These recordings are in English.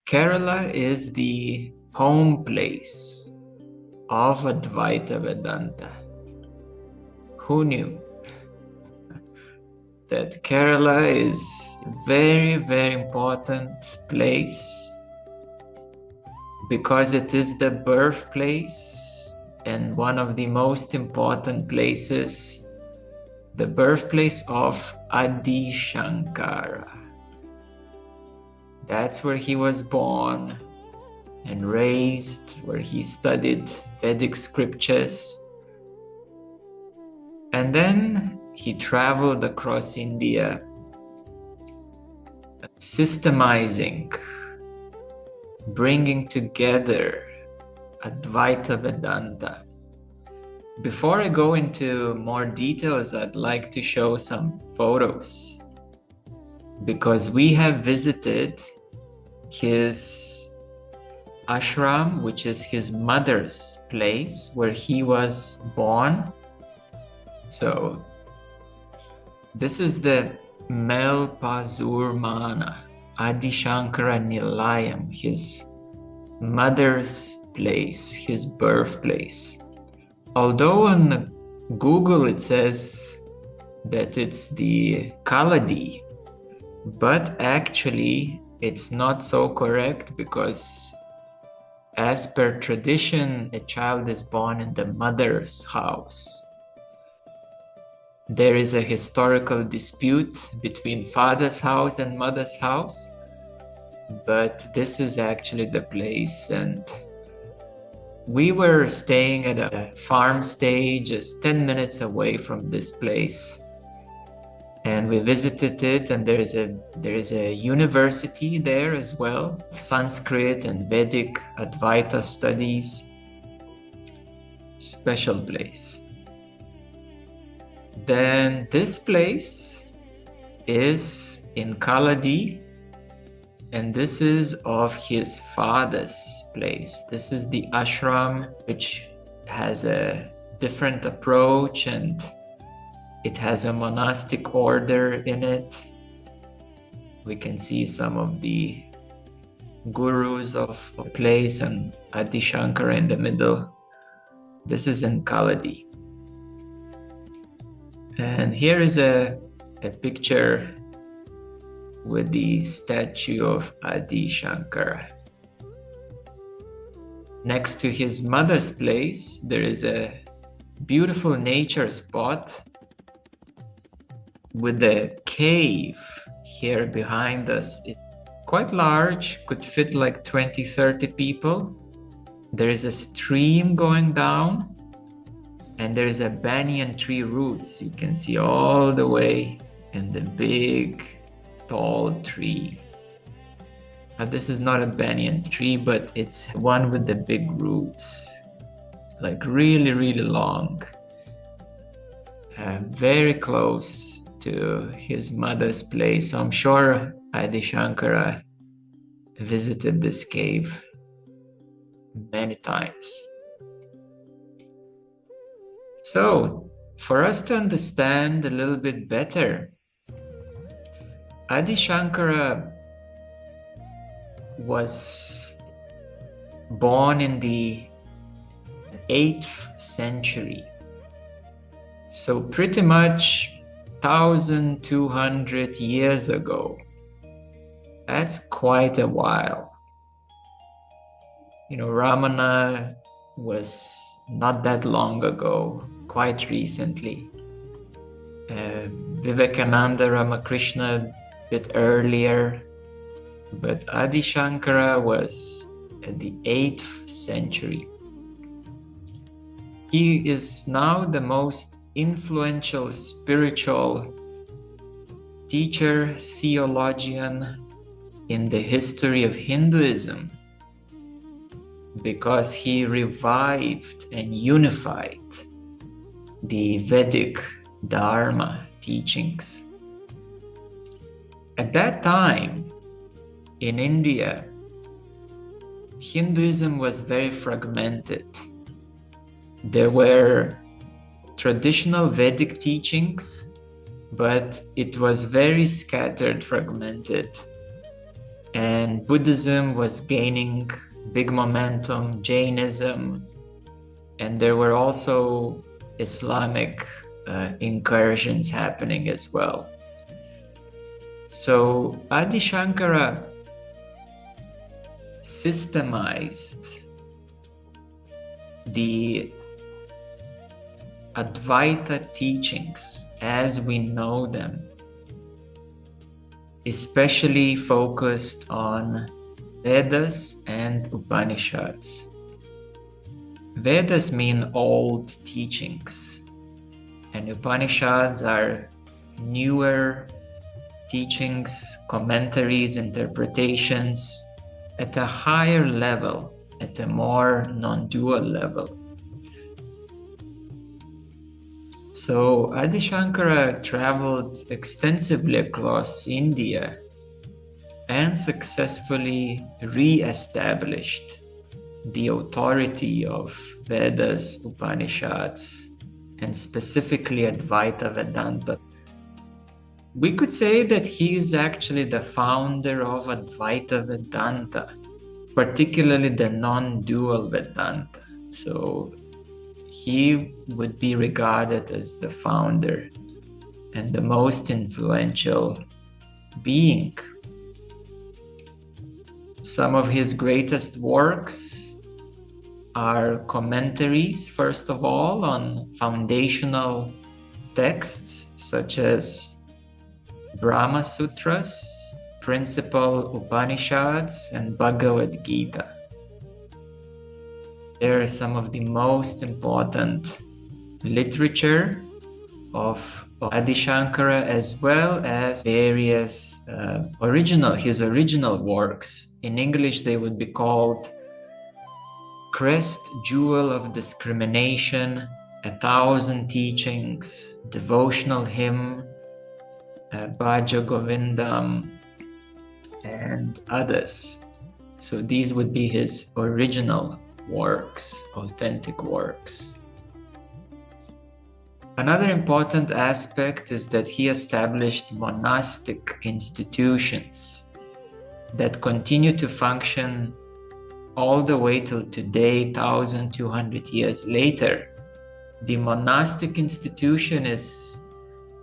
Kerala is the home place of Advaita Vedanta. Who knew that Kerala is a very, very important place because it is the birthplace and one of the most important places, the birthplace of Adi Shankara. That's where he was born and raised, where he studied Vedic scriptures. And then he traveled across India, systemizing, bringing together Advaita Vedanta. Before I go into more details, I'd like to show some photos, because we have visited his ashram, which is his mother's place where he was born. So this is the Melpazurmana Adi Shankara Nilayam, his mother's place, his birthplace. Although on Google it says that it's the Kaladi, but actually it's not so correct, because as per tradition, a child is born in the mother's house. There is a historical dispute between father's house and mother's house, but this is actually the place. And we were staying at a farm stay just 10 minutes away from this place. And we visited it, and there is a university there as well, Sanskrit and Vedic Advaita studies. Special place. Then this place is in Kaladi, and this is of his father's place. This is the ashram, which has a different approach, and it has a monastic order in it. We can see some of the gurus of the place and Adi Shankara in the middle. This is in Kaladi. And here is a picture with the statue of Adi Shankara. Next to his mother's place, there is a beautiful nature spot with a cave here behind us. It's quite large, could fit like 20-30 people. There is a stream going down, and there is a banyan tree roots. You can see all the way in the big, tall tree. Now, this is not a banyan tree, but it's one with the big roots, like really, really long. Very close to his mother's place. So I'm sure Adi Shankara visited this cave many times. So, for us to understand a little bit better, Adi Shankara was born in the 8th century. So pretty much 1,200 years ago. That's quite a while. You know, Ramana was not that long ago, quite recently. Vivekananda Ramakrishna a bit earlier, but Adi Shankara was in the 8th century. He is now the most influential spiritual teacher, theologian in the history of Hinduism, because he revived and unified the Vedic Dharma teachings. At that time, in India, Hinduism was very fragmented. There were traditional Vedic teachings, but it was very scattered, fragmented. and Buddhism was gaining big momentum, Jainism, and there were also Islamic incursions happening as well. So Adi Shankara systemized the Advaita teachings as we know them, especially focused on Vedas and Upanishads. Vedas mean old teachings, and Upanishads are newer teachings, commentaries, interpretations at a higher level, at a more non-dual level. So Adi Shankara traveled extensively across India and successfully re-established the authority of Vedas, Upanishads, and specifically Advaita Vedanta. We could say that he is actually the founder of Advaita Vedanta, particularly the non-dual Vedanta. So he would be regarded as the founder and the most influential being. Some of his greatest works are commentaries, first of all, on foundational texts such as Brahma Sutras, principal Upanishads, and Bhagavad Gita. They are some of the most important literature of Adi Shankara, as well as various his original works. In English, they would be called Crest Jewel of Discrimination, 1,000 Teachings, Devotional Hymn, Bhaja Govindam, and others. So these would be his original works, authentic works. Another important aspect is that he established monastic institutions that continue to function all the way till today, 1,200 years later. The monastic institution is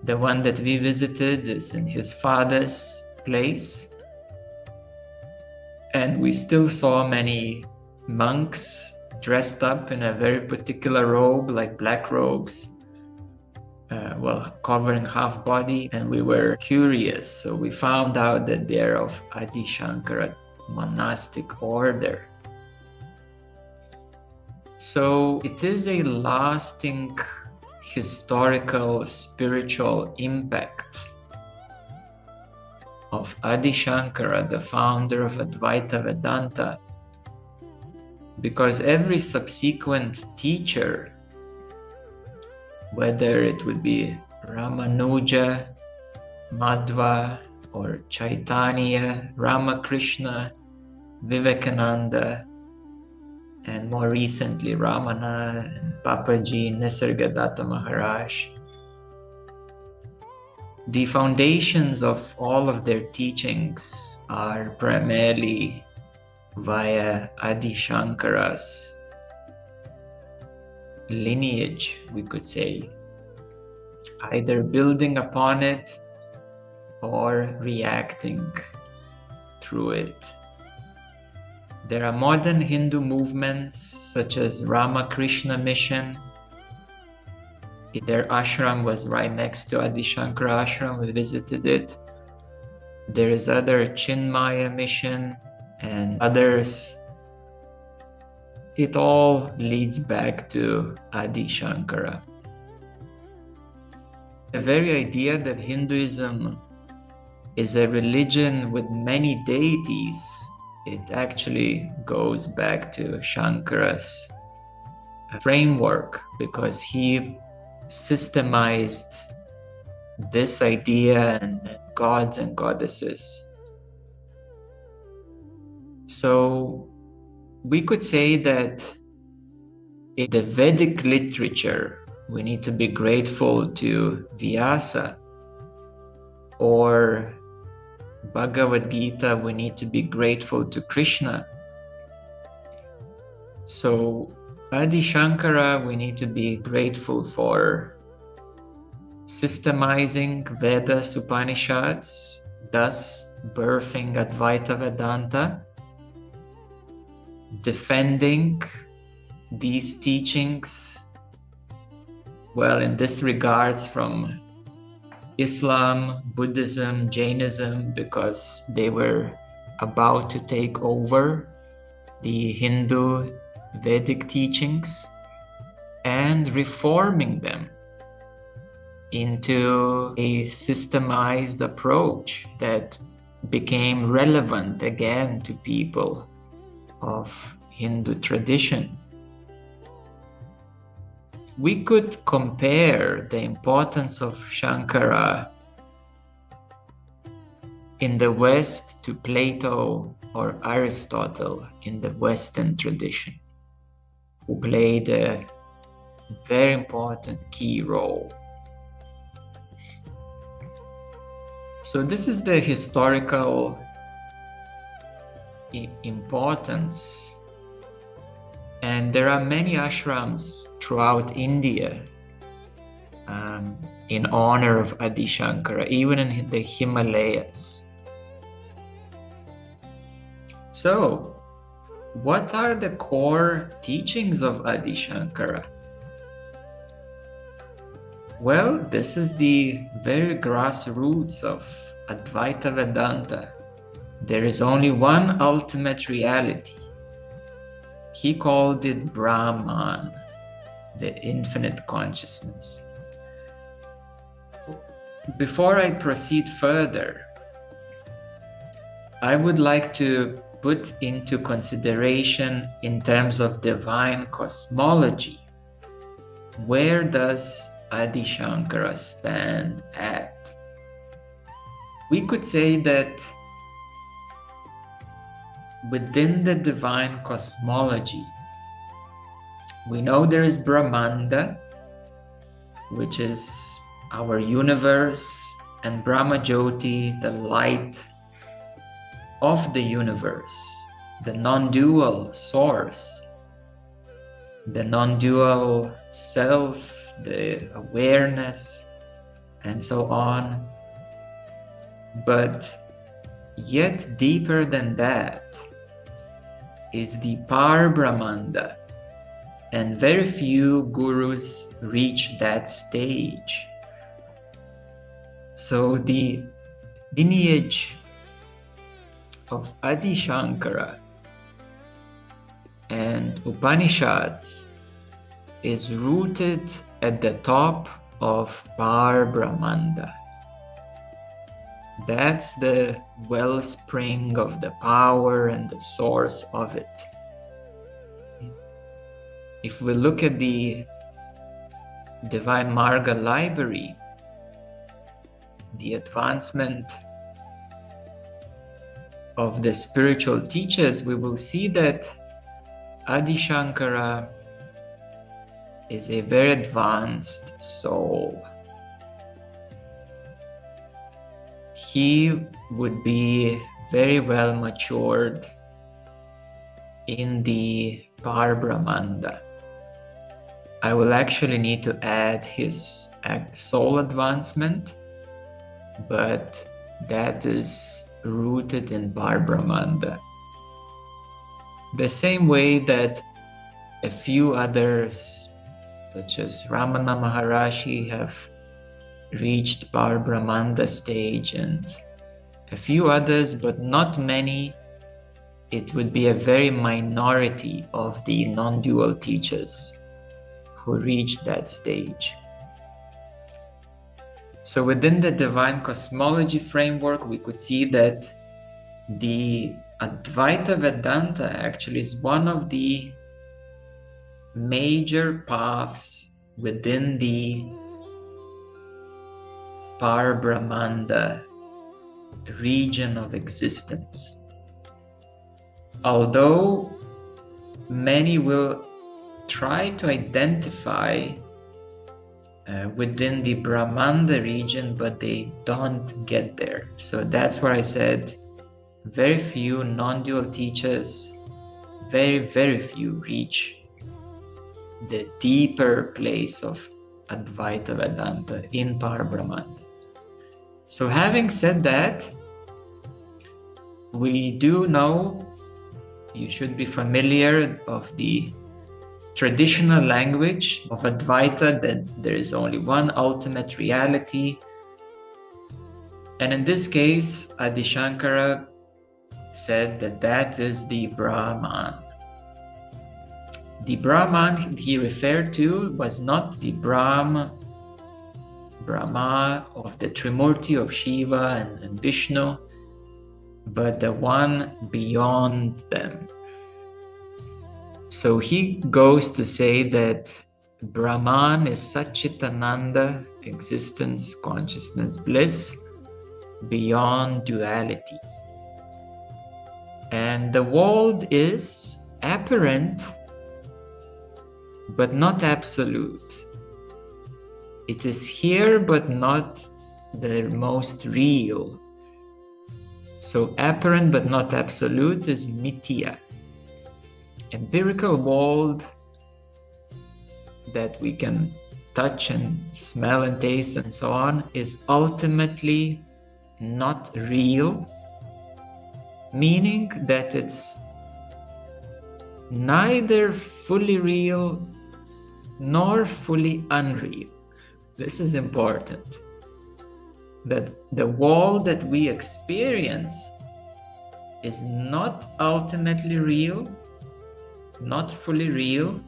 the one that we visited, is in his father's place. And we still saw many monks dressed up in a very particular robe, like black robes, covering half body, and we were curious. So we found out that they're of Adi Shankara monastic order. So it is a lasting historical spiritual impact of Adi Shankara, the founder of Advaita Vedanta, because every subsequent teacher, whether it would be Ramanuja, Madhva, or Chaitanya, Ramakrishna, Vivekananda, and more recently Ramana, and Papaji, Nisargadatta Maharaj, the foundations of all of their teachings are primarily via Adi Shankara's lineage, we could say, either building upon it or reacting through it. There are modern Hindu movements such as Ramakrishna Mission. Their ashram was right next to Adi Shankara ashram. We visited it. There is other Chinmaya Mission and others. It all leads back to Adi Shankara. The very idea that Hinduism is a religion with many deities, it actually goes back to Shankara's framework, because he systemized this idea and gods and goddesses. So we could say that in the Vedic literature, we need to be grateful to Vyasa, or Bhagavad Gita, we need to be grateful to Krishna. So Adi Shankara, we need to be grateful for systemizing Vedas, Upanishads, thus birthing Advaita Vedanta, defending these teachings, well, in this regards from Islam, Buddhism, Jainism, because they were about to take over the Hindu Vedic teachings and reforming them into a systemized approach that became relevant again to people of Hindu tradition. We could compare the importance of Shankara in the West to Plato or Aristotle in the Western tradition, who played a very important key role. So this is the historical importance. And there are many ashrams throughout India in honor of Adi Shankara, even in the Himalayas. So, what are the core teachings of Adi Shankara? Well, this is the very grassroots of Advaita Vedanta. There is only one ultimate reality. He called it Brahman, the infinite consciousness. Before I proceed further, I would like to put into consideration in terms of divine cosmology, where does Adi Shankara stand at? We could say that within the divine cosmology, we know there is Brahmanda, which is our universe, and Brahma Jyoti, the light of the universe, the non-dual source, the non-dual self, the awareness, and so on. But yet deeper than that is the Par-Brahmanda, and very few gurus reach that stage. So the lineage of Adi Shankara and Upanishads is rooted at the top of Par-Brahmanda. That's the wellspring of the power and the source of it. If we look at the Divine Marga library, the advancement of the spiritual teachers, we will see that Adi Shankara is a very advanced soul. He would be very well matured in the Par-Brahmanda. I will actually need to add his soul advancement, but that is rooted in Par-Brahmanda. The same way that a few others, such as Ramana Maharshi, have reached Par-Brahmanda stage, and a few others, but not many. It would be a very minority of the non-dual teachers who reached that stage. So within the divine cosmology framework, we could see that the Advaita Vedanta actually is one of the major paths within the Par-Brahmanda region of existence. Although many will try to identify within the Brahmanda region, but they don't get there. So that's where I said very few non-dual teachers, very, very few reach the deeper place of Advaita Vedanta in Parabrahmanda. So having said that, we do know, you should be familiar of the traditional language of Advaita, that there is only one ultimate reality. And in this case, Adi Shankara said that that is the Brahman. The Brahman he referred to was not the Brahma of the Trimurti of Shiva and Vishnu, but the one beyond them. So he goes to say that Brahman is Satchitananda, existence, consciousness, bliss, beyond duality. And the world is apparent, but not absolute. It is here, but not the most real. So apparent, but not absolute is mithya. Empirical world that we can touch and smell and taste and so on is ultimately not real, meaning that it's neither fully real nor fully unreal. This is important, that the world that we experience is not ultimately real, not fully real,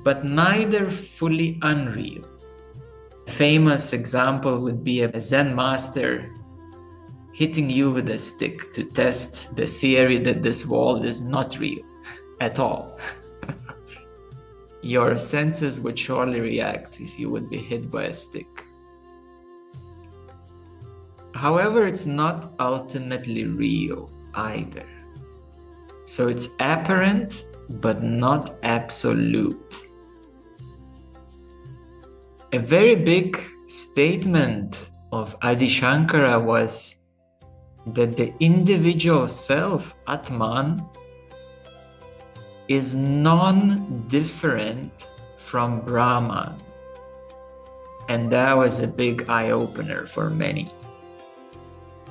but neither fully unreal. A famous example would be a Zen master hitting you with a stick to test the theory that this world is not real at all. Your senses would surely react if you would be hit by a stick. However, it's not ultimately real either. So it's apparent, but not absolute. A very big statement of Adi Shankara was that the individual self, Atman, is non-different from Brahman. And that was a big eye-opener for many,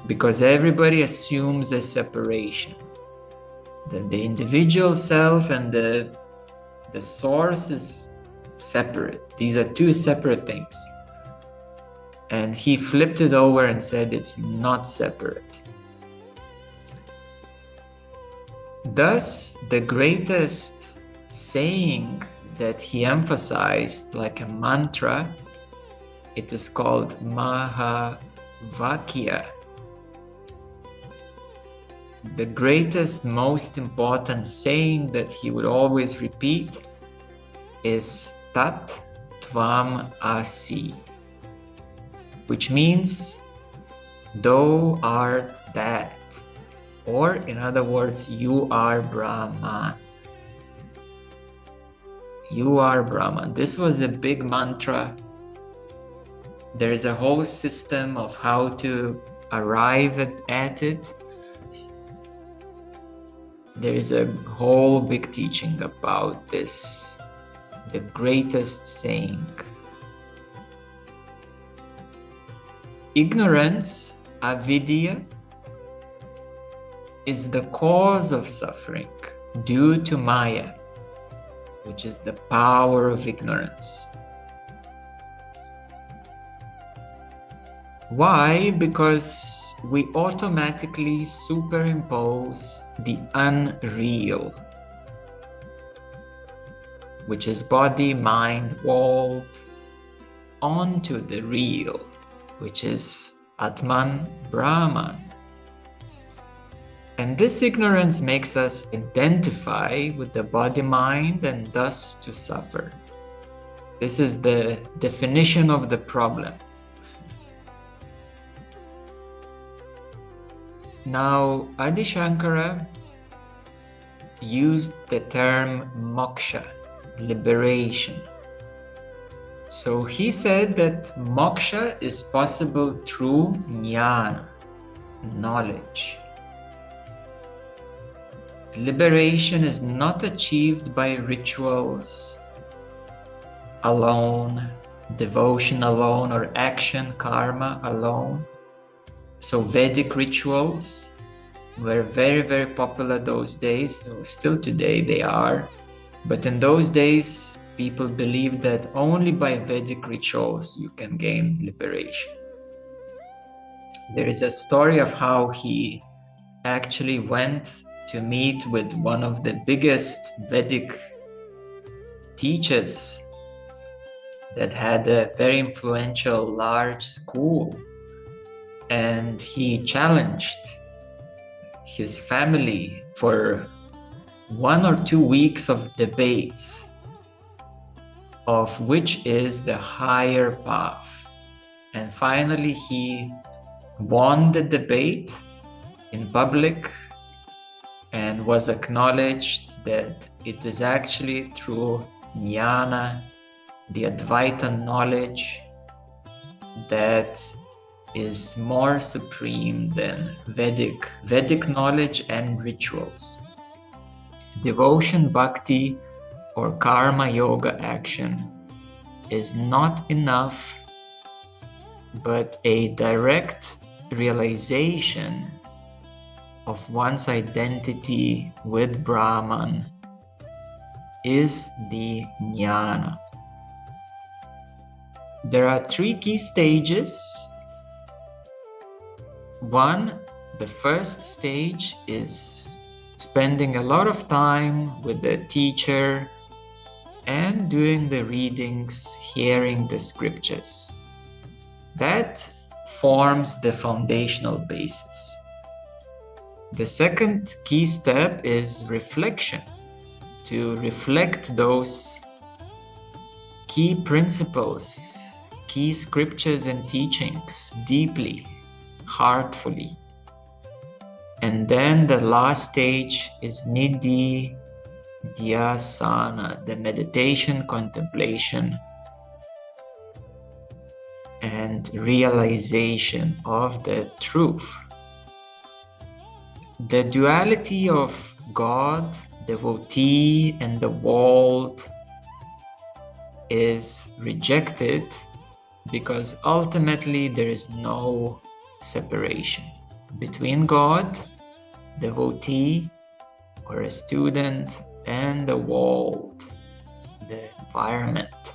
because everybody assumes a separation. That the individual self and the source is separate. These are two separate things. And he flipped it over and said it's not separate. Thus, the greatest saying that he emphasized, like a mantra, it is called Mahavakya. The greatest, most important saying that he would always repeat is Tat Tvam Asi, which means thou art that, or in other words, you are Brahman. You are Brahman. This was a big mantra. There is a whole system of how to arrive at it. There is a whole big teaching about this, the greatest saying. Ignorance, avidya, is the cause of suffering due to Maya, which is the power of ignorance. Why? Because we automatically superimpose the unreal, which is body, mind, world, onto the real, which is Atman, Brahman. And this ignorance makes us identify with the body, mind, and thus to suffer. This is the definition of the problem. Now, Adi Shankara used the term moksha, liberation. So he said that moksha is possible through jnana, knowledge. Liberation is not achieved by rituals alone, devotion alone, or action, karma alone. So Vedic rituals were very, very popular those days. Still today they are. But in those days, people believed that only by Vedic rituals you can gain liberation. There is a story of how he actually went to meet with one of the biggest Vedic teachers that had a very influential large school, and he challenged his family for 1 or 2 weeks of debates of which is the higher path. And finally he won the debate in public and was acknowledged that it is actually through jnana, the Advaita knowledge, that is more supreme than Vedic knowledge and rituals. Devotion, bhakti, or karma yoga action is not enough, but a direct realization of one's identity with Brahman is the jnana. There are 3 key stages. One, the first stage is spending a lot of time with the teacher and doing the readings, hearing the scriptures. That forms the foundational basis. The second key step is reflection, to reflect those key principles, key scriptures and teachings deeply, heartfully. And then the last stage is nidhi dhyasana, the meditation, contemplation, and realization of the truth. The duality of God, devotee, and the world is rejected because ultimately there is no separation between God, devotee, or a student, and the world, the environment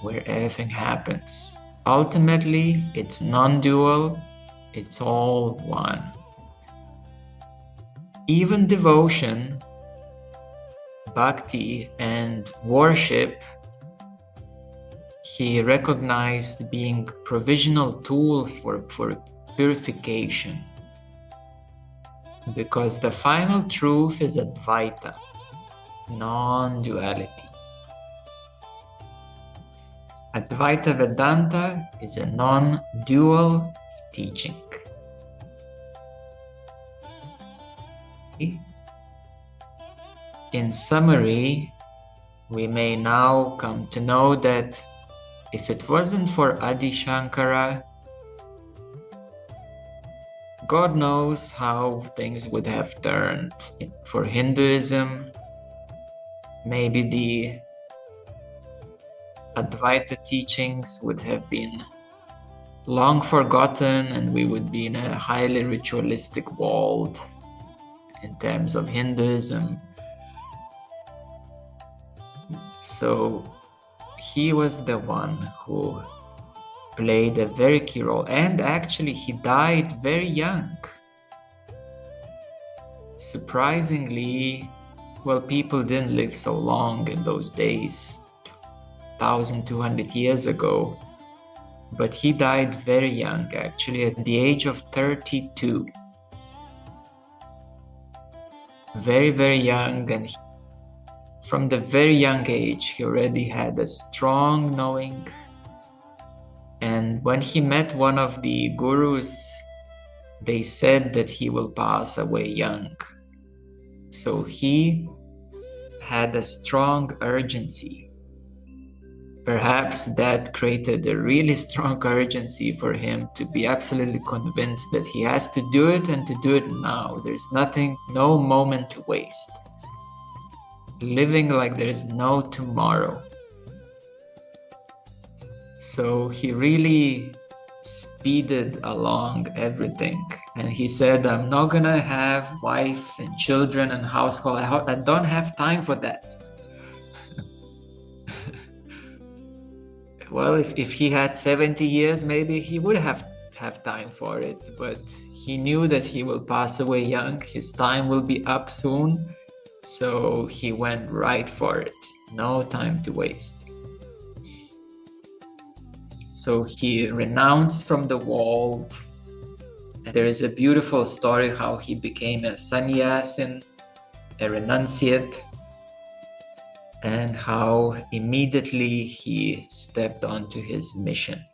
where everything happens. Ultimately, it's non-dual, it's all one. Even devotion, bhakti, and worship, he recognized being provisional tools for purification, because the final truth is Advaita, non-duality. Advaita Vedanta is a non-dual teaching. In summary, we may now come to know that if it wasn't for Adi Shankara, God knows how things would have turned. For Hinduism, maybe the Advaita teachings would have been long forgotten and we would be in a highly ritualistic world in terms of Hinduism. So he was the one who played a very key role, and actually he died very young. Surprisingly, well, people didn't live so long in those days, 1,200 years ago, but he died very young, actually at the age of 32. Very, very young, and from the very young age, he already had a strong knowing. And when he met one of the gurus, they said that he will pass away young. So he had a strong urgency perhaps that created a really strong urgency for him to be absolutely convinced that he has to do it and to do it now. There's nothing, no moment to waste. Living like there's no tomorrow. So he really speeded along everything. And he said, I'm not gonna have wife and children and household. I don't have time for that. Well, if he had 70 years, maybe he would have time for it. But he knew that he will pass away young. His time will be up soon. So he went right for it. No time to waste. So he renounced from the world. And there is a beautiful story how he became a sannyasin, a renunciate, and how immediately he stepped onto his mission.